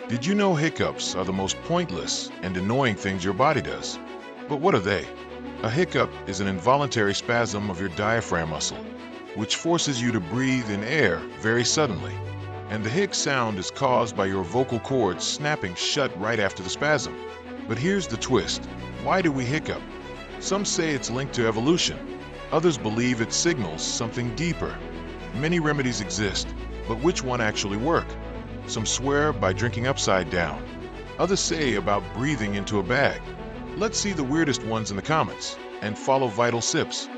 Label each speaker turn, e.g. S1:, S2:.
S1: Did you know hiccups are the most pointless and annoying things your body does? But what are they? A hiccup is an involuntary spasm of your diaphragm muscle, which forces you to breathe in air very suddenly. And the hic sound is caused by your vocal cords snapping shut right after the spasm. But here's the twist. Why do we hiccup? Some say it's linked to evolution. Others believe it signals something deeper. Many remedies exist, but which one actually work? Some swear by drinking upside down. Others say about breathing into a bag. Let's see the weirdest ones in the comments and follow vital sips.